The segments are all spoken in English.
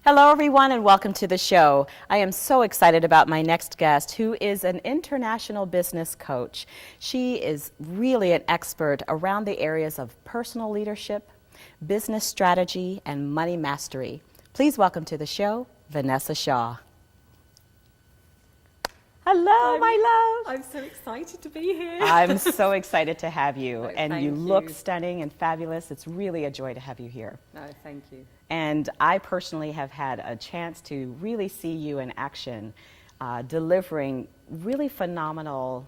Hello, everyone, and welcome to the show. I am so excited about my next guest, who is an international business coach. She is really an expert around the areas of personal leadership, business strategy, and money mastery. Please welcome to the show, Vanessa Shaw. Hello, my love. I'm so excited to be here. I'm so excited to have you. Oh, and you look stunning and fabulous. It's really a joy to have you here. No, thank you. And I personally have had a chance to really see you in action, delivering really phenomenal,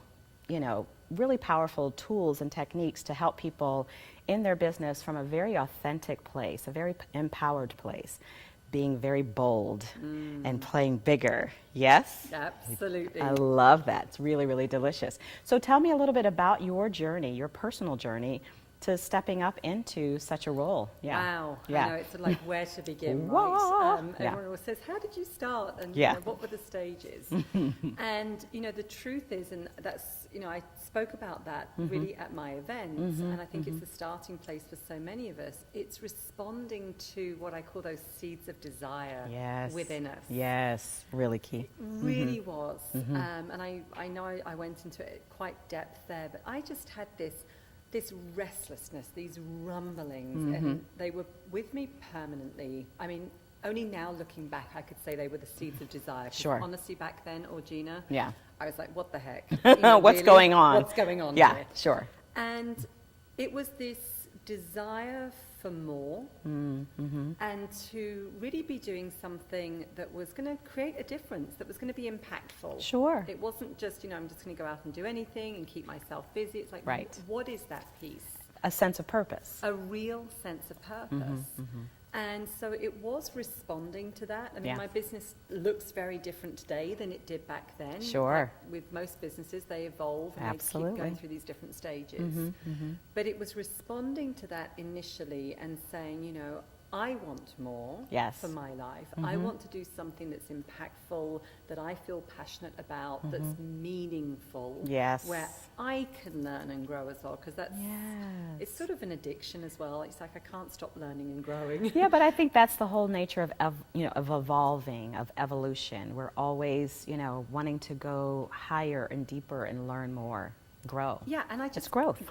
really powerful tools and techniques to help people in their business from a very authentic place, a very empowered place, being very bold and playing bigger. Yes? Absolutely. I love that. It's really, really delicious. So tell me a little bit about your journey, your personal journey, to stepping up into such a role. Yeah. Wow. Yeah. I know, it's like where to begin, Whoa. right? Yeah. Everyone always says, how did you start? And what were the stages? And, the truth is, and that's, I spoke about that really at my events, and I think it's the starting place for so many of us. It's responding to what I call those seeds of desire within us. Yes, really key. It really was. And I know I went into it quite depth there, but I just had this restlessness, these rumblings, and they were with me permanently. I mean, only now looking back, I could say they were the seeds of desire. Sure. Honestly, back then, Orgena, I was like, what the heck? What's going on? What's going on Yeah, here? sure. And it was this desire for more and to really be doing something that was going to create a difference, that was going to be impactful. Sure. It wasn't just, I'm just going to go out and do anything and keep myself busy. It's like, what is that piece? A sense of purpose. A real sense of purpose. And so it was responding to that. I mean, my business looks very different today than it did back then. Sure. With most businesses, they evolve and they keep going through these different stages. But it was responding to that initially and saying, I want more for my life. I want to do something that's impactful, that I feel passionate about, that's meaningful, where I can learn and grow as well, because that's it's sort of an addiction as well. It's like I can't stop learning and growing. Yeah, but I think that's the whole nature of evolving, of evolution. We're always, wanting to go higher and deeper and learn more. Grow. Yeah, and it's growth. It's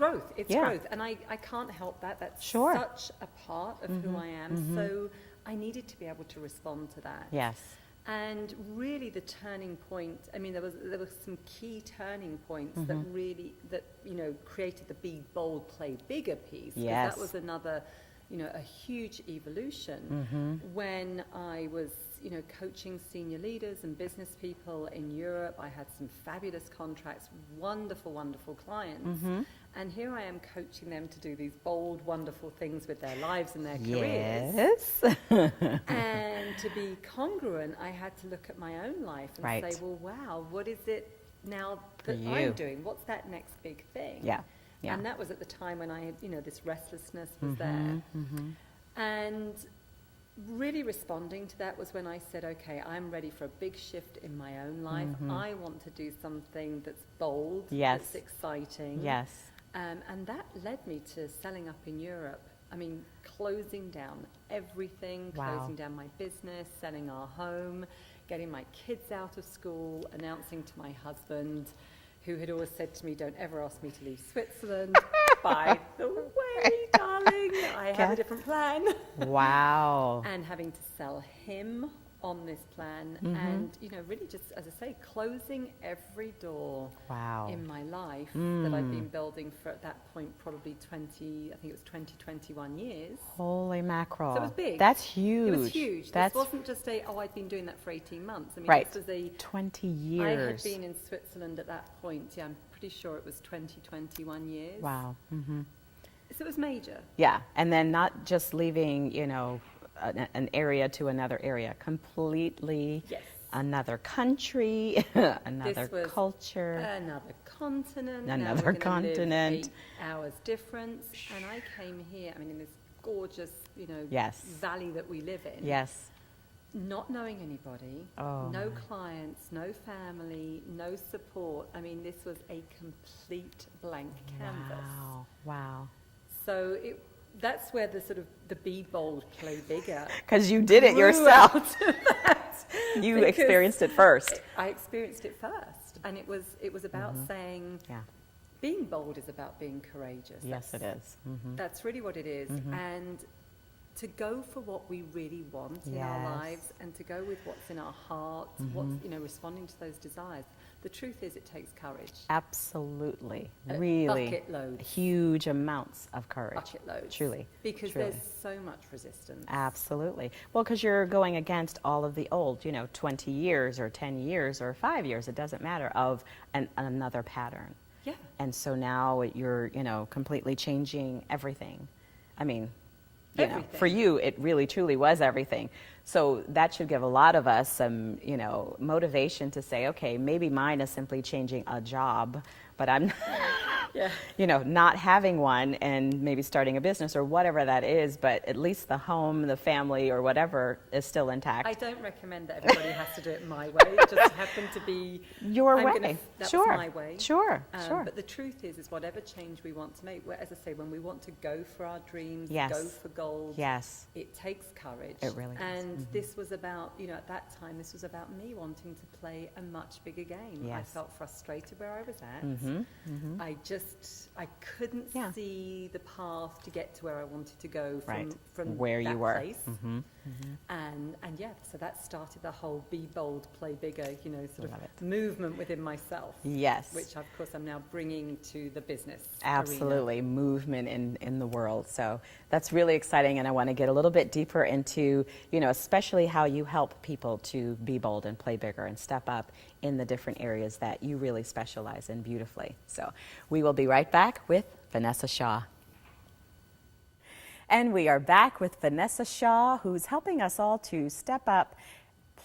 growth. And I can't help that. That's such a part of who I am. So I needed to be able to respond to that. Yes. And really the turning point, I mean, there were some key turning points that really, created the Be Bold, Play Bigger piece. Yes. That was another, a huge evolution when I was, coaching senior leaders and business people in Europe. I had some fabulous contracts, wonderful, wonderful clients. And here I am coaching them to do these bold, wonderful things with their lives and their careers. Yes. And to be congruent, I had to look at my own life and say, well, wow, what is it now that I'm doing? What's that next big thing? Yeah. And that was at the time when I had, this restlessness was there. And really responding to that was when I said, okay, I'm ready for a big shift in my own life. I want to do something that's bold, that's exciting. Yes. And that led me to selling up in Europe. I mean, closing down everything, closing down my business, selling our home, getting my kids out of school, announcing to my husband, who had always said to me, don't ever ask me to leave Switzerland. By the way, darling, I have a different plan. Wow. And having to sell him on this plan and, really just, as I say, closing every door in my life that I've been building for, at that point, probably 21 years. Holy mackerel. So it was big. That's huge. It was huge. This wasn't just I'd been doing that for 18 months. I mean, this was 20 years. I had been in Switzerland at that point. Yeah, I'm pretty sure it was 21 years. Wow. So it was major. Yeah, and then not just leaving, an area to another area, completely another country, another culture, another continent, another continent, 8 hours difference. And I came here, I mean, in this gorgeous, valley that we live in. Yes. Not knowing anybody, no clients, no family, no support. I mean, this was a complete blank canvas. Wow. So it that's where the sort of the be bold, play bigger. Because you did it yourself. You experienced it first. I experienced it first, and it was about saying, being bold is about being courageous. Yes, it is. That's really what it is, and to go for what we really want in our lives, and to go with what's in our hearts, what's responding to those desires. The truth is, it takes courage. Absolutely, really, bucket loads, huge amounts of courage. Bucket loads, truly, because there's so much resistance. Absolutely. Well, because you're going against all of the old, 20 years or 10 years or 5 years, it doesn't matter, of another pattern. Yeah. And so now you're, completely changing everything. I mean, for you, it really truly was everything. So that should give a lot of us some, motivation to say, okay, maybe mine is simply changing a job, but I'm, not having one and maybe starting a business or whatever that is, but at least the home, the family, or whatever is still intact. I don't recommend that everybody has to do it my way. It just happened to be your way. That's sure. my way. Sure. But the truth is whatever change we want to make, as I say, when we want to go for our dreams, go for goals, it takes courage. It really does. And this was about, at that time, this was about me wanting to play a much bigger game. I felt frustrated where I was at. I couldn't see the path to get to where I wanted to go from where that you were. Place. And so that started the whole be bold, play bigger, sort of movement within myself. Yes. Which of course I'm now bringing to the business Absolutely. arena. Movement in the world. So that's really exciting, and I want to get a little bit deeper into, especially how you help people to be bold and play bigger and step up in the different areas that you really specialize in beautifully. So we will be right back with Vanessa Shaw. And we are back with Vanessa Shaw, who's helping us all to step up,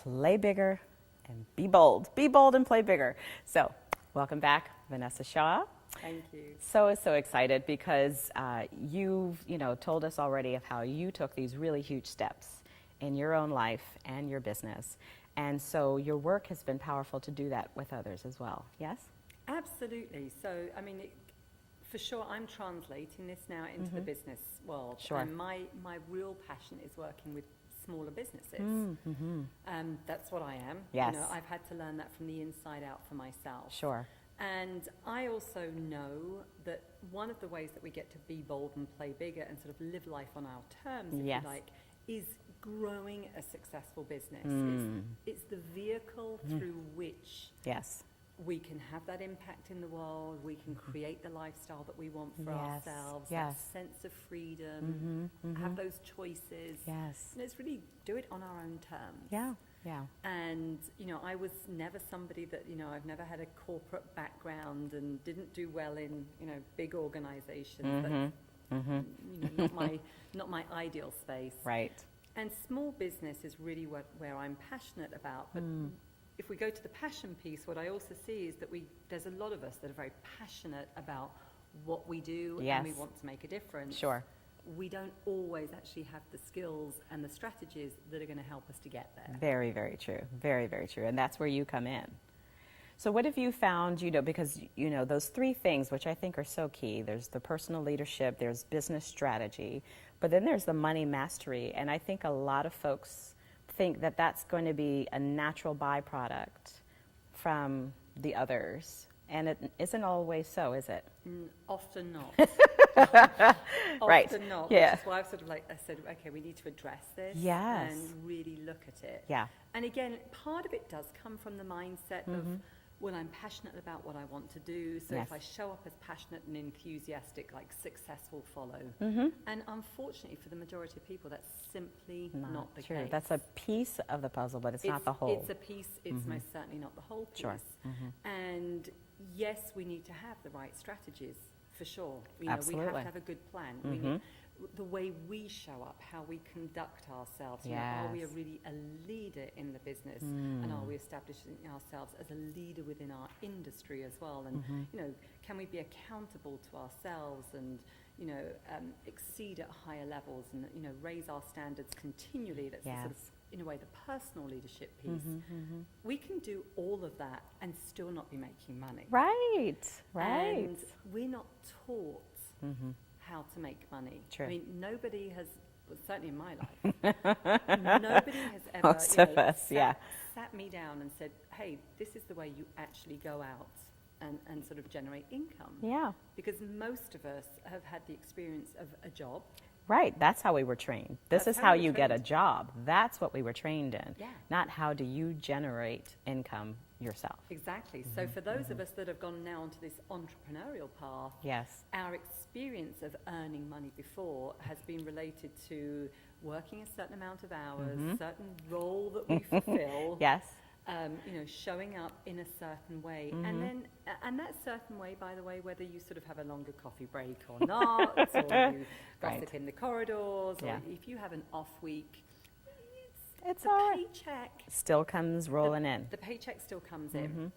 play bigger, and be bold. Be bold and play bigger. So welcome back, Vanessa Shaw. Thank you. So excited because you've told us already of how you took these really huge steps in your own life and your business. And so your work has been powerful to do that with others as well, yes? Absolutely. So, I mean, for sure, I'm translating this now into the business world. Sure. And my real passion is working with smaller businesses. That's what I am. Yes. I've had to learn that from the inside out for myself. Sure. And I also know that one of the ways that we get to be bold and play bigger and sort of live life on our terms, if you like, is growing a successful business. It's the vehicle through which we can have that impact in the world, we can create the lifestyle that we want for ourselves, that sense of freedom, have those choices. Yes. And it's really do it on our own terms. Yeah. And, I was never somebody that, I've never had a corporate background and didn't do well in, big organizations. Not my ideal space. Right. And small business is really where I'm passionate about. But if we go to the passion piece, what I also see is that there's a lot of us that are very passionate about what we do and we want to make a difference. Sure. We don't always actually have the skills and the strategies that are going to help us to get there. Very, very true. Very, very true. And that's where you come in. So what have you found, because, those three things, which I think are so key, there's the personal leadership, there's business strategy, but then there's the money mastery. And I think a lot of folks think that that's going to be a natural byproduct from the others. And it isn't always so, is it? Often not. Right. Often not. Yeah. Which is why I said, okay, we need to address this Yes. and really look at it. Yeah. And again, part of it does come from the mindset of, well, I'm passionate about what I want to do, so if I show up as passionate and enthusiastic, success will follow. And unfortunately, for the majority of people, that's simply not the case. That's a piece of the puzzle, but it's not the whole. It's a piece. It's most certainly not the whole piece. Sure. And yes, we need to have the right strategies, for sure. Absolutely. We have to have a good plan. We need, the way we show up, how we conduct ourselves. Are we really a leader in the business? And are we establishing ourselves as a leader within our industry as well? And, can we be accountable to ourselves and, exceed at higher levels and, raise our standards continually? That's the sort of, in a way, the personal leadership piece. We can do all of that and still not be making money. Right. And we're not taught how to make money. True. I mean, nobody has, well, certainly in my life, nobody has ever Most of us, sat me down and said, hey, this is the way you actually go out and sort of generate income. Yeah. Because most of us have had the experience of a job. Right, that's how we were trained. This is how you get a job. That's what we were trained in. Yeah. Not how do you generate income yourself. Exactly. So for those of us that have gone now onto this entrepreneurial path, yes, our experience of earning money before has been related to working a certain amount of hours, certain role that we fulfill. Yes. Showing up in a certain way. And that certain way, by the way, whether you sort of have a longer coffee break or not, or you gossip in the corridors, or if you have an off week, it's the all right. paycheck still comes rolling in. The paycheck still comes in.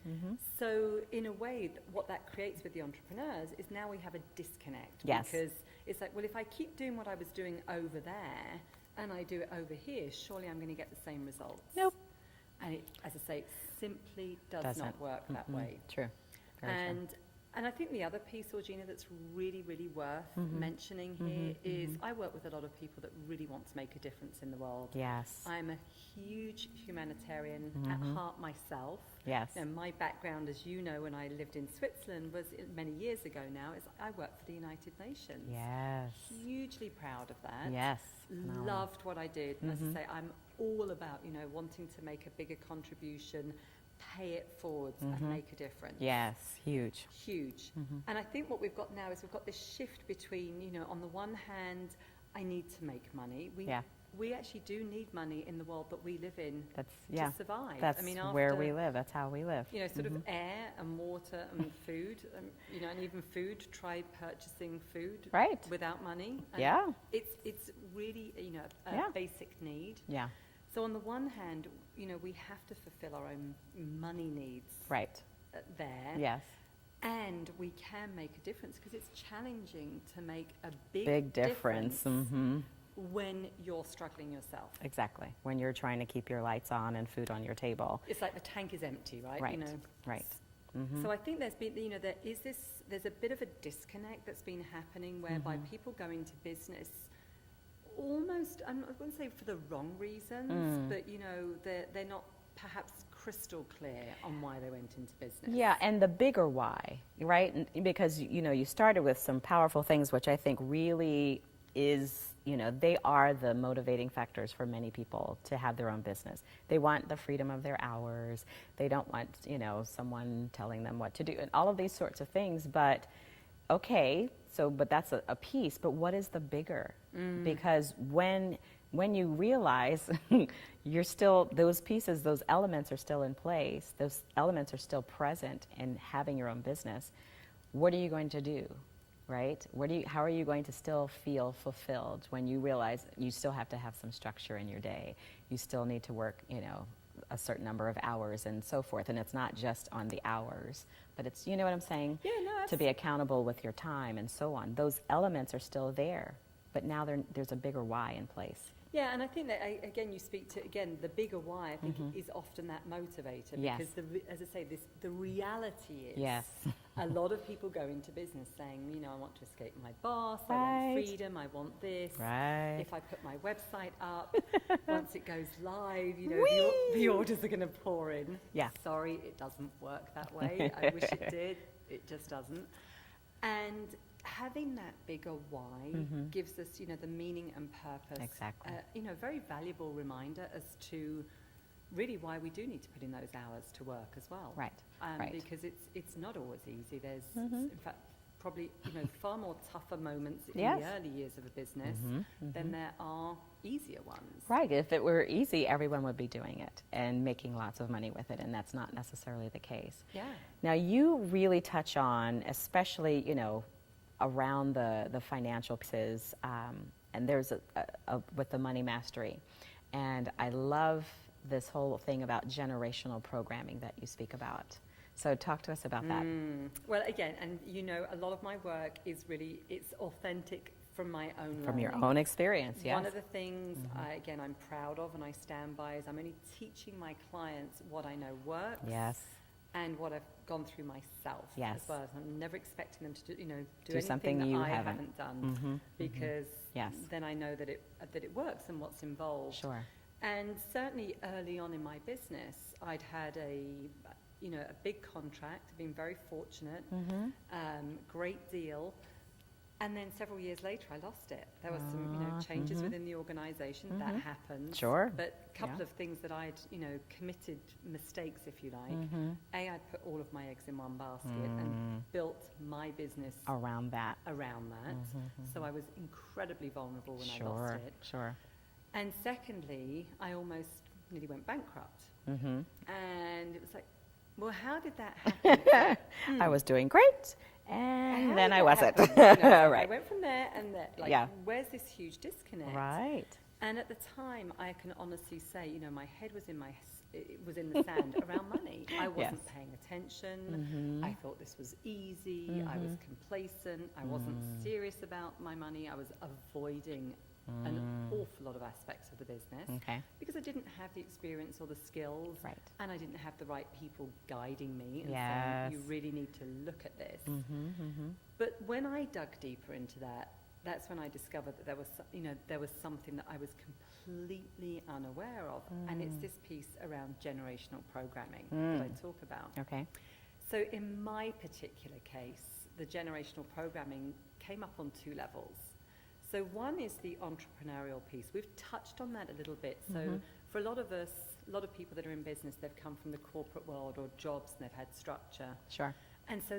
So in a way, what that creates with the entrepreneurs is now we have a disconnect. Yes. Because it's like, well, if I keep doing what I was doing over there and I do it over here, surely I'm going to get the same results. Nope. And it, as I say, it simply does not work that way. True. Very true. And I think the other piece, Orgena, that's really, really worth mentioning here is I work with a lot of people that really want to make a difference in the world. Yes. I'm a huge humanitarian at heart myself. Yes. And my background, as you know, when I lived in Switzerland was many years ago now, is I worked for the United Nations. Yes. Hugely proud of that. Yes. Loved what I did. And as I say, I'm all about, wanting to make a bigger contribution, pay it forwards and make a difference. Yes, huge. Huge. And I think what we've got now is we've got this shift between, on the one hand, I need to make money. We actually do need money in the world that we live in to survive. That's where we live. That's how we live. Sort of air and water and food, and even food, try purchasing food without money. And it's really, a basic need. Yeah. So on the one hand, we have to fulfill our own money needs. Right. There. Yes. And we can make a difference because it's challenging to make a big difference. When you're struggling yourself. Exactly. When you're trying to keep your lights on and food on your table. It's like the tank is empty, right? Right. Right. So I think there's been, there's a bit of a disconnect that's been happening whereby people go into business almost, I wouldn't say for the wrong reasons, but they're not perhaps crystal clear on why they went into business. Yeah, and the bigger why, right? Because you started with some powerful things, which I think really is, they are the motivating factors for many people to have their own business. They want the freedom of their hours. They don't want, someone telling them what to do and all of these sorts of things. But okay, but that's a piece. But what is the bigger? Because when you realize you're still, those pieces, those elements are still in place, those elements are still present in having your own business, what are you going to do? Right? How are you going to still feel fulfilled when you realize you still have to have some structure in your day? You still need to work, a certain number of hours and so forth. And it's not just on the hours, but it's, you know what I'm saying? Yeah, no, to be accountable with your time and so on. Those elements are still there, but now there's a bigger why in place. Yeah, and I think that, again, you speak to, the bigger why, I think, is often that motivator. Yes. Because, as I say, the reality is yes. a lot of people go into business saying, I want to escape my boss, I want freedom, I want this. Right. If I put my website up, once it goes live, the orders are going to pour in. Yeah. Sorry, it doesn't work that way. I wish it did. It just doesn't. And having that bigger why gives us, the meaning and purpose. Exactly. Very valuable reminder as to really why we do need to put in those hours to work as well. Right. Right. Because it's not always easy. There's, in fact, probably, far more tougher moments in yes. the early years of a business than there are easier ones. Right. If it were easy, everyone would be doing it and making lots of money with it, and that's not necessarily the case. Yeah. Now, you really touch on, especially, around the financial pieces, and there's with the money mastery. And I love this whole thing about generational programming that you speak about. So talk to us about that. Well, again, and a lot of my work is really, it's authentic from my own From learning. your own experience, yes. One of the things, I'm proud of and I stand by is I'm only teaching my clients what I know works. Yes. And what I've gone through myself Yes. as well. I'm never expecting them to do Do anything something that you I haven't. haven't done, because Yes. then I know that it works and what's involved. Sure. And certainly early on in my business, I'd had a big contract, been very fortunate, great deal. And then several years later, I lost it. There were some, changes within the organisation. That happened. Sure. But a couple of things that I'd, committed mistakes, if you like. I'd put all of my eggs in one basket and built my business around that. So I was incredibly vulnerable when I lost it. Sure. And secondly, I almost nearly went bankrupt. And it was like, well, how did that happen? I was doing great, and then I wasn't. Right. I went from there and there. Where's this huge disconnect? Right. And at the time, I can honestly say, my head was in the sand around money. I wasn't paying attention. I thought this was easy. I was complacent. I wasn't serious about my money. I was avoiding an awful lot of aspects of the business because I didn't have the experience or the skills, and I didn't have the right people guiding me and saying, you really need to look at this. But when I dug deeper into that, that's when I discovered that there was something that I was completely unaware of, and it's this piece around generational programming that I talk about. Okay. So in my particular case, the generational programming came up on two levels. So one is the entrepreneurial piece. We've touched on that a little bit. So for a lot of us, a lot of people that are in business, they've come from the corporate world or jobs and they've had structure. Sure. And so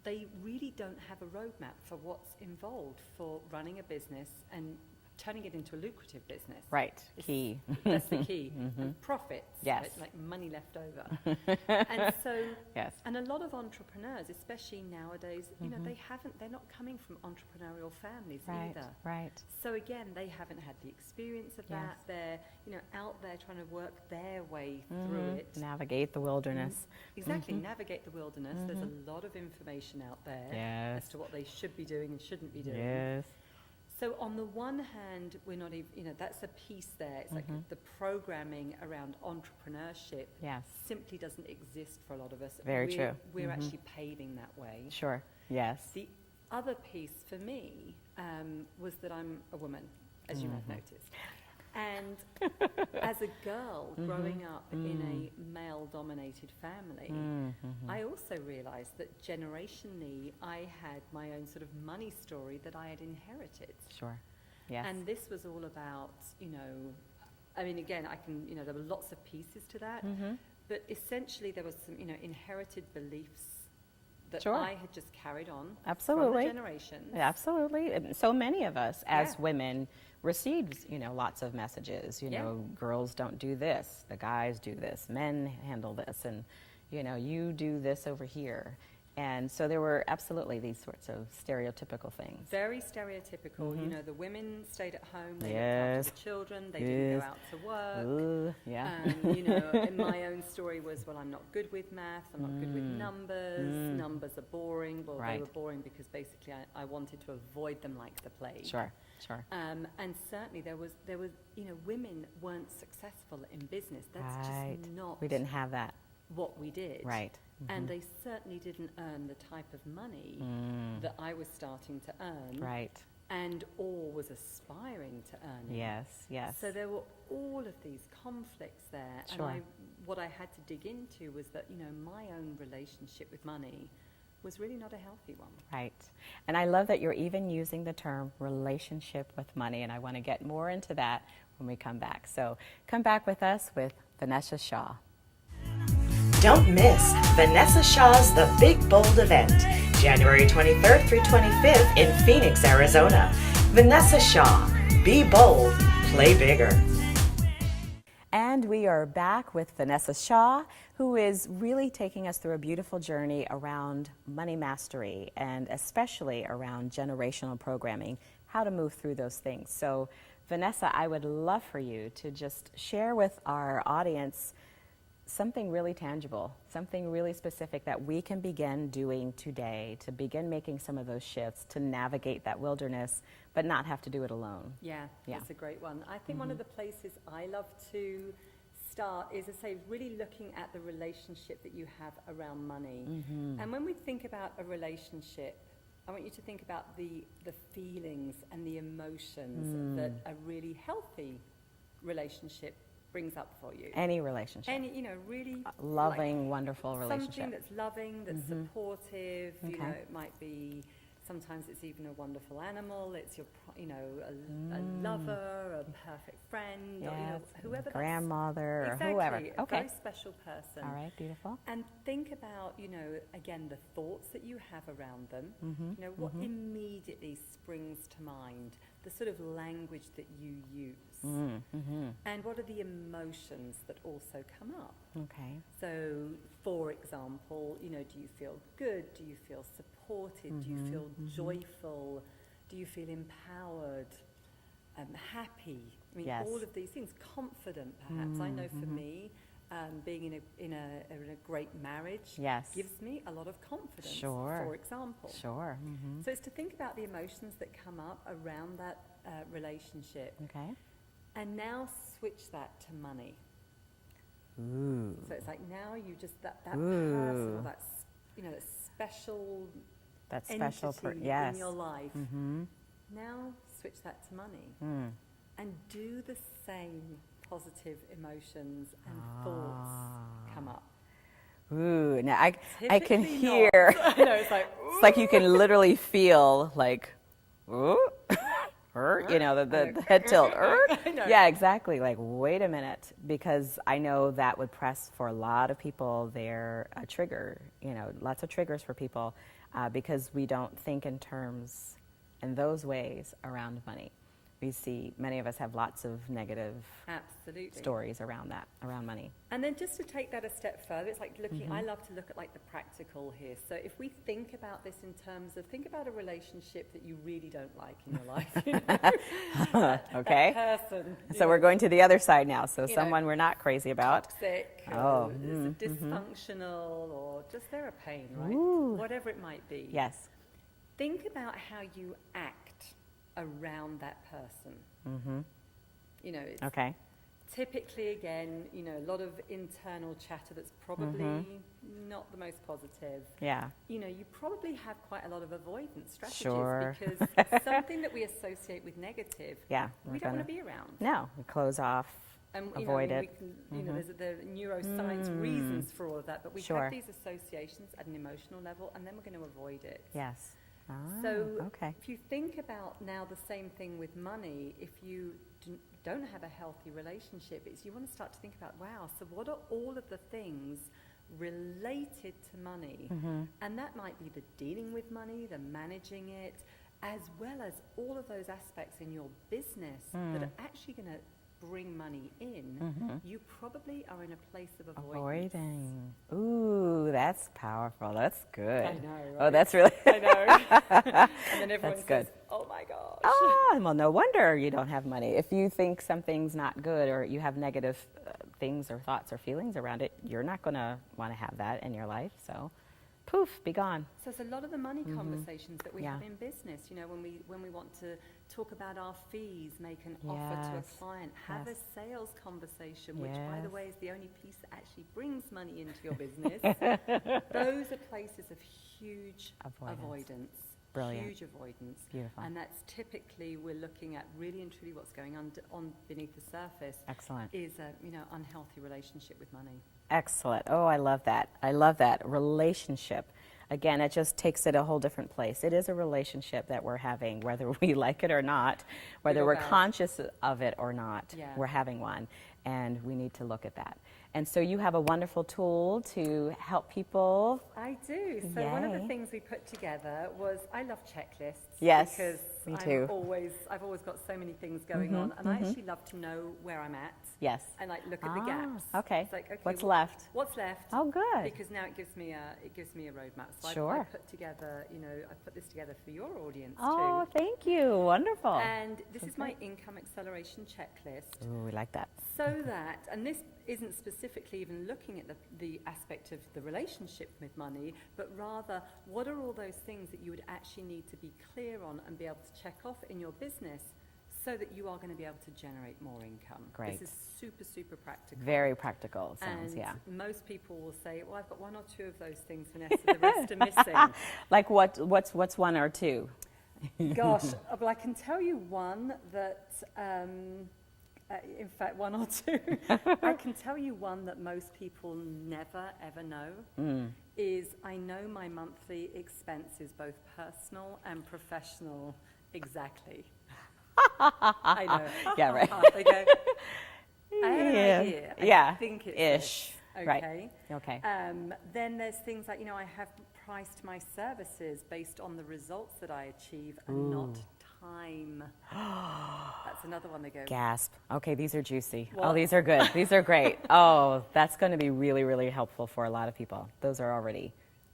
they really don't have a roadmap for what's involved for running a business and turning it into a lucrative business. Right, key. That's the key. And profits, like money left over. And so, and a lot of entrepreneurs, especially nowadays, they're not coming from entrepreneurial families either. Right. So again, they haven't had the experience of that. They're, out there trying to work their way through it. Navigate the wilderness. Exactly, navigate the wilderness. There's a lot of information out there as to what they should be doing and shouldn't be doing. Yes. So on the one hand, we're not even, that's a piece there. It's like the programming around entrepreneurship simply doesn't exist for a lot of us. Very true. We're actually paving that way. Sure, yes. The other piece for me was that I'm a woman, as you might notice. And as a girl growing up in a male-dominated family, I also realized that generationally I had my own sort of money story that I had inherited. Sure, yes. And this was all about, again, there were lots of pieces to that, but essentially there was some, inherited beliefs that I had just carried on from the generations. Absolutely. And so many of us as women received, lots of messages, girls don't do this, the guys do this, men handle this, and, you do this over here. And so there were absolutely these sorts of stereotypical things. Very stereotypical. The women stayed at home, they looked after the children, they didn't go out to work. And my own story was, well, I'm not good with math, I'm not good with numbers, numbers are boring. Well, they were boring because basically I wanted to avoid them like the plague. Sure. And certainly there was, women weren't successful in business. That's just not. We didn't have that. What we did. Right. And they certainly didn't earn the type of money that I was starting to earn. Right. And or was aspiring to earn. Yes. So there were all of these conflicts there. Sure. And what I had to dig into was that, my own relationship with money was really not a healthy one. Right. And I love that you're even using the term relationship with money, and I want to get more into that when we come back. So come back with us with Vanessa Shaw. Don't miss Vanessa Shaw's The Big Bold event, January 23rd through 25th in Phoenix, Arizona. Vanessa Shaw, be bold, play bigger. And we are back with Vanessa Shaw, who is really taking us through a beautiful journey around money mastery and especially around generational programming, how to move through those things. So, Vanessa, I would love for you to just share with our audience something really tangible, something really specific that we can begin doing today to begin making some of those shifts to navigate that wilderness, but not have to do it alone. Yeah. That's a great one. I think one of the places I love to start is, I say, really looking at the relationship that you have around money. And when we think about a relationship, I want you to think about the feelings and the emotions that a really healthy relationship brings up for you. Any relationship. Any, you know, really loving, wonderful relationship. Something that's loving, that's supportive. Okay. You know, it might be, sometimes it's even a wonderful animal. It's your, you know, a lover, a perfect friend, or, you know, whoever. Grandmother, exactly, or whoever. A very special person. All right, beautiful. And think about, you know, again, the thoughts that you have around them. You know, what immediately springs to mind, the sort of language that you use. And what are the emotions that also come up? Okay. So, for example, you know, do you feel good? Do you feel supported? Do you feel joyful? Do you feel empowered? Happy? I mean, all of these things. Confident, perhaps. I know for me, being in a great marriage gives me a lot of confidence. For example. So it's to think about the emotions that come up around that relationship. Okay. And now switch that to money. So it's like now you just that person, or that, you know, that special entity in your life. Now switch that to money, and do the same positive emotions and thoughts come up. Ooh, now I can hear. I know, it's like you can literally feel like, ooh. You know, the head tilt. Yeah, exactly. Like, wait a minute, because I know that would press for a lot of people. They're a trigger, you know, lots of triggers for people because we don't think in terms in those ways around money. We see many of us have lots of negative stories around that, around money. And then just to take that a step further, it's like looking, I love to look at like the practical here. So if we think about this in terms of, think about a relationship that you really don't like in your life. You know? Okay. That person. So we're going to the other side now. So someone we're not crazy about. Toxic, or dysfunctional, or just they're a pain, right? Whatever it might be. Yes. Think about how you act around that person. You know, it's typically, again, you know, a lot of internal chatter that's probably not the most positive. Yeah. You know, you probably have quite a lot of avoidance strategies because something that we associate with negative, we don't want to be around. No, we close off, and, avoid it. You know, there's the neuroscience reasons for all of that, but we have these associations at an emotional level, and then we're going to avoid it. Yes. So if you think about now the same thing with money, if you don't have a healthy relationship, it's you want to start to think about, wow, so what are all of the things related to money? And that might be the dealing with money, the managing it, as well as all of those aspects in your business that are actually going to bring money in. You probably are in a place of avoiding. Ooh, that's powerful. That's good. I know, right? Oh, that's really... I know. And then everyone says, oh my gosh. Well, no wonder you don't have money. If you think something's not good or you have negative things or thoughts or feelings around it, you're not going to want to have that in your life. So, poof, be gone. So it's a lot of the money conversations that we have in business. You know, when we want to talk about our fees, make an offer to a client, have a sales conversation, which, by the way, is the only piece that actually brings money into your business. Those are places of huge avoidance. Brilliant. Huge avoidance. Beautiful. And that's typically, we're looking at really and truly what's going on beneath the surface. Excellent. Is a, you know, unhealthy relationship with money. Excellent. Oh, I love that. I love that. Relationship. Again, it just takes it a whole different place. It is a relationship that we're having, whether we like it or not, whether we're conscious of it or not, we're having one. And we need to look at that. And so you have a wonderful tool to help people. I do. So one of the things we put together was, I love checklists. Yes, because me too. I've always got so many things going on, and I actually love to know where I'm at. Yes. And like look at the gaps. Okay. It's like, okay, what's left? What's left? Oh, good. Because now it gives me a roadmap. So I put together, you know, I put this together for your audience too. Oh, thank you. Wonderful. And this is my income acceleration checklist. Ooh, we like that. So that, and this isn't specifically even looking at the aspect of the relationship with money, but rather, what are all those things that you would actually need to be clear on and be able to check off in your business so that you are going to be able to generate more income. Great. This is super, super practical. Very practical, it sounds, and yeah. most people will say, well, I've got one or two of those things, Vanessa, the rest are missing. Like what's one or two? Gosh, well, I can tell you one that, in fact, one or two. I can tell you one that most people never, ever know, is I know my monthly expenses, both personal and professional, exactly. I know. Yeah, right. They go, I have an idea. I think it's ish. this. Right. Okay. Okay. Then there's things like, I have priced my services based on the results that I achieve and not time. That's another one they go. Gasp. Okay, these are juicy. What? Oh, these are good. These are great. Oh, that's going to be really, really helpful for a lot of people. Those are already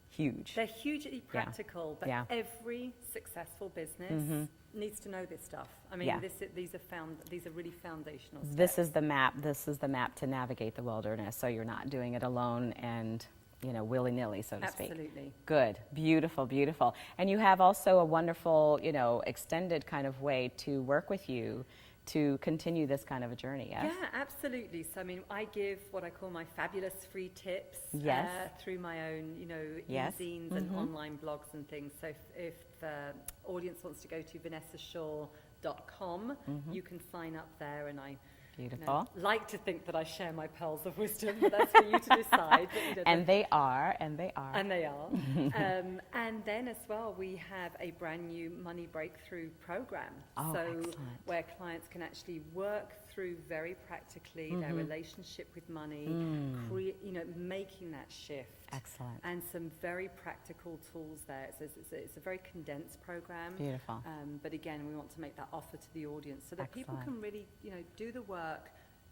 huge. They're hugely practical, but every successful business needs to know this stuff. I mean, these are really foundational steps. This is the map. This is the map to navigate the wilderness, so you're not doing it alone and willy-nilly, so to speak. Absolutely. Good. Beautiful, beautiful. And you have also a wonderful, extended kind of way to work with you to continue this kind of a journey, yes? Yeah, absolutely. So, I mean, I give what I call my fabulous free tips through my own, e-zines and online blogs and things. So if the audience wants to go to vanessashaw.com, you can sign up there, and I like to think that I share my pearls of wisdom, but that's for you to decide. But, and they are. And they are. And then as well, we have a brand new money breakthrough program. Excellent. Where clients can actually work through very practically their relationship with money, making that shift. Excellent. And some very practical tools there. It's a very condensed program. Beautiful. But again, we want to make that offer to the audience so that people can really, do the work,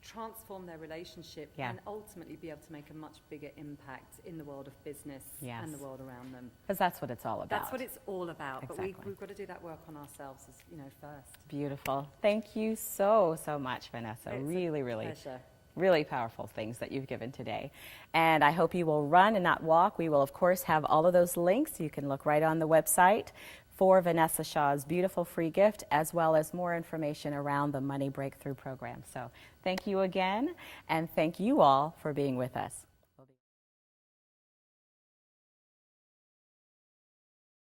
transform their relationship, and ultimately be able to make a much bigger impact in the world of business and the world around them. Because that's what it's all about. That's what it's all about. Exactly. But we've got to do that work on ourselves, first. Beautiful. Thank you so much, Vanessa. It's really, a really. pleasure. Really powerful things that you've given today. And I hope you will run and not walk. We will, of course, have all of those links. You can look right on the website for Vanessa Shaw's beautiful free gift, as well as more information around the Money Breakthrough Program. So thank you again, and thank you all for being with us.